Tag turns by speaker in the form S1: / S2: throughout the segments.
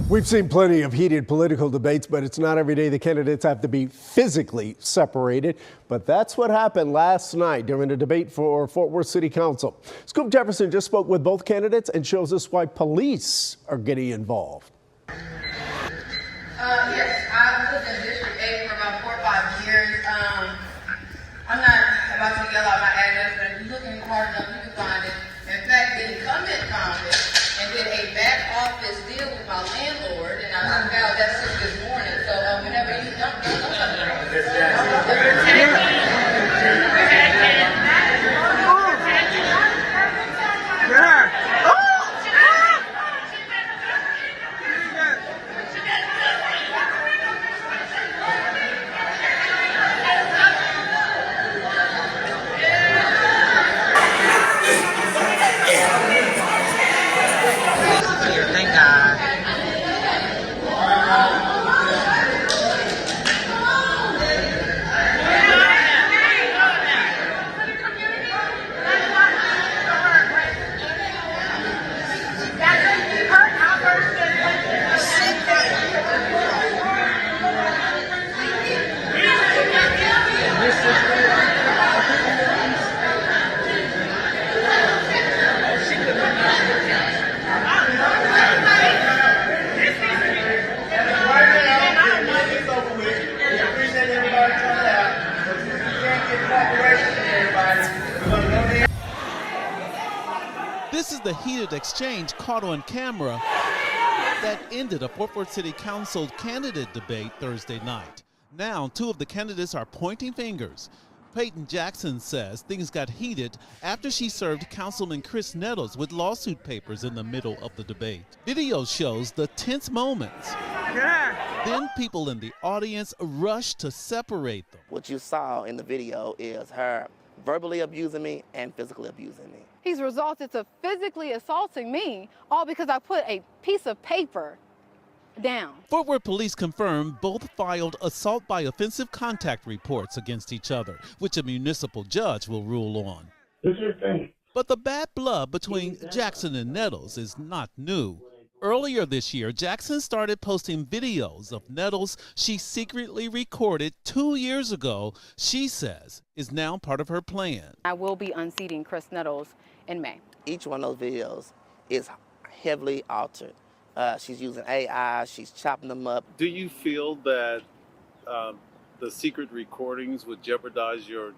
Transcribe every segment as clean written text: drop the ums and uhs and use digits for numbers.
S1: We've seen plenty of heated political debates, but it's not every day the candidates have to be physically separated. But that's what happened last night during a debate for Fort Worth City Council. Scoop Jefferson just spoke with both candidates and shows us why police are getting involved.
S2: Yes, I've lived in District 8 for about 4 or 5 years. I'm not about to yell out my address, but if you're looking hard enough, you can find it. In fact, the incumbent found it and did a back office deal with my landlord, and I found that since this morning. So whenever you don't thank God.
S3: This is the heated exchange caught on camera that ended a Fort Worth City Council candidate debate Thursday night. Now, two of the candidates are pointing fingers. Peyton Jackson says things got heated after she served Councilman Chris Nettles with lawsuit papers in the middle of the debate. Video shows the tense moments. Then people in the audience rushed to separate them.
S4: What you saw in the video is her verbally abusing me and physically abusing me.
S5: He's resulted to physically assaulting me, all because I put a piece of paper down.
S3: Fort Worth police confirmed both filed assault by offensive contact reports against each other, which a municipal judge will rule on. But the bad blood between Jackson and Nettles is not new. Earlier this year, Jackson started posting videos of Nettles she secretly recorded 2 years ago, she says is now part of her plan.
S5: I will be unseating Chris Nettles in May.
S4: Each one of those videos is heavily altered. She's using AI, she's chopping them up.
S6: Do you feel that the secret recordings would jeopardize your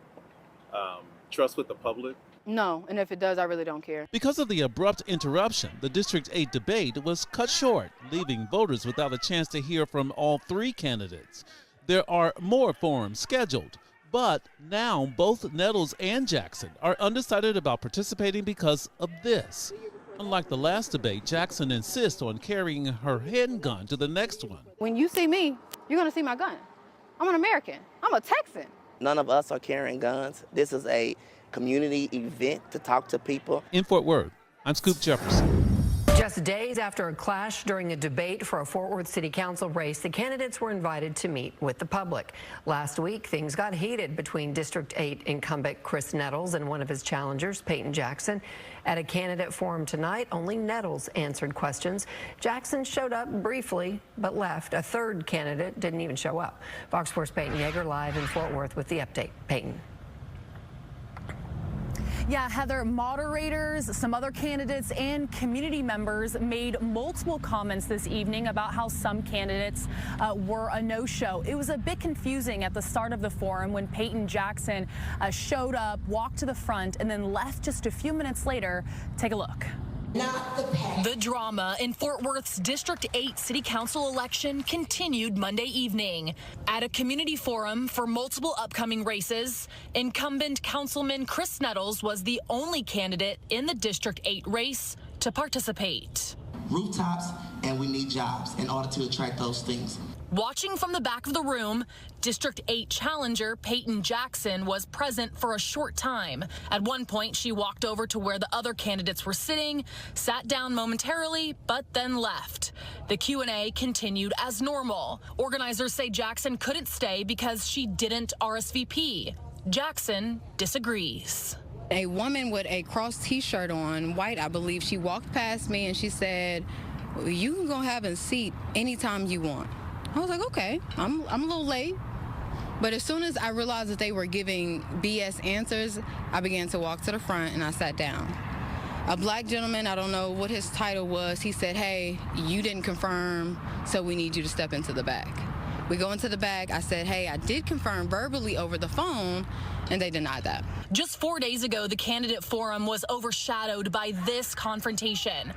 S6: trust with the public?
S5: No, and if it does, I really don't care.
S3: Because of the abrupt interruption, the District 8 debate was cut short, leaving voters without a chance to hear from all three candidates. There are more forums scheduled, but now both Nettles and Jackson are undecided about participating because of this. Unlike the last debate, Jackson insists on carrying her handgun to the next one.
S5: When you see me, you're gonna see my gun. I'm an American. I'm a Texan.
S4: None of us are carrying guns. This is a community event to talk to people.
S3: In Fort Worth, I'm Scoop Jefferson.
S7: Just days after a clash during a debate for a Fort Worth City Council race, the candidates were invited to meet with the public. Last week, things got heated between District 8 incumbent Chris Nettles and one of his challengers, Peyton Jackson. At a candidate forum tonight, only Nettles answered questions. Jackson showed up briefly, but left. A third candidate didn't even show up. Fox Sports' Peyton Yeager live in Fort Worth with the update. Peyton.
S8: Yeah, Heather, moderators, some other candidates, and community members made multiple comments this evening about how some candidates were a no-show. It was a bit confusing at the start of the forum when Peyton Jackson showed up, walked to the front, and then left just a few minutes later. Take a look.
S9: The drama in Fort Worth's District 8 City Council election continued Monday evening. At a community forum for multiple upcoming races, incumbent Councilman Chris Nettles was the only candidate in the District 8 race to participate.
S4: Rooftops, and we need jobs in order to attract those things.
S9: Watching from the back of the room, District 8 challenger Peyton Jackson was present for a short time. At one point, she walked over to where the other candidates were sitting, sat down momentarily, but then left. The Q&A continued as normal. Organizers say Jackson couldn't stay because she didn't RSVP. Jackson disagrees.
S10: A woman with a cross t-shirt on, white, I believe, she walked past me and she said,
S2: well, you can go have a seat anytime you want. I was like, okay, I'm a little late. But as soon as I realized that they were giving BS answers, I began to walk to the front and I sat down. A black gentleman, I don't know what his title was, he said, hey, you didn't confirm, so we need you to step into the back. We go into the back. I said, hey, I did confirm verbally over the phone, and they denied that.
S9: Just 4 days ago, the candidate forum was overshadowed by this confrontation.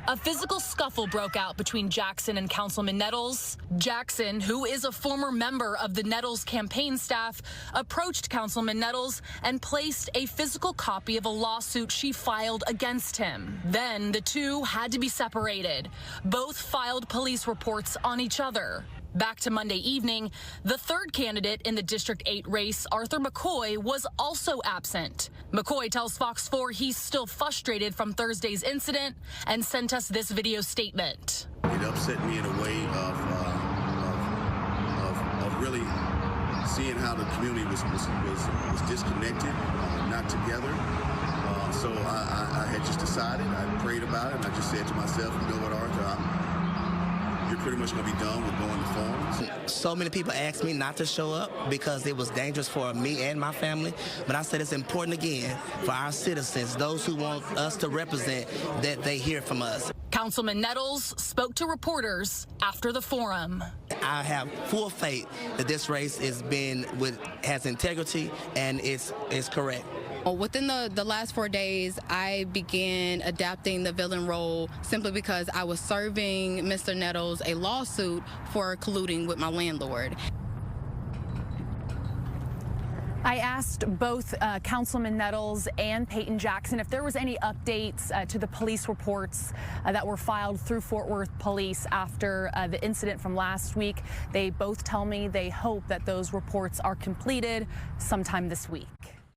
S9: A physical scuffle broke out between Jackson and Councilman Nettles. Jackson, who is a former member of the Nettles campaign staff, approached Councilman Nettles and placed a physical copy of a lawsuit she filed against him. Then the two had to be separated. Both filed police reports on each other. Back to Monday evening, the third candidate in the District 8 race, Arthur McCoy, was also absent. McCoy tells Fox 4 he's still frustrated from Thursday's incident and sent us this video statement.
S10: It upset me in a way of really seeing how the community was disconnected, not together. So I had just decided, I prayed about it, and I just said to myself, you know what, Arthur, you're pretty much going to be done with going to forums.
S4: So many people asked me not to show up because it was dangerous for me and my family. But I said it's important, again, for our citizens, those who want us to represent, that they hear from us.
S9: Councilman Nettles spoke to reporters after the forum.
S4: I have full faith that this race has integrity and it's correct.
S2: Within the last 4 days, I began adapting the villain role simply because I was serving Mr. Nettles a lawsuit for colluding with my landlord.
S8: I asked both Councilman Nettles and Peyton Jackson if there was any updates to the police reports that were filed through Fort Worth Police after the incident from last week. They both tell me they hope that those reports are completed sometime this week.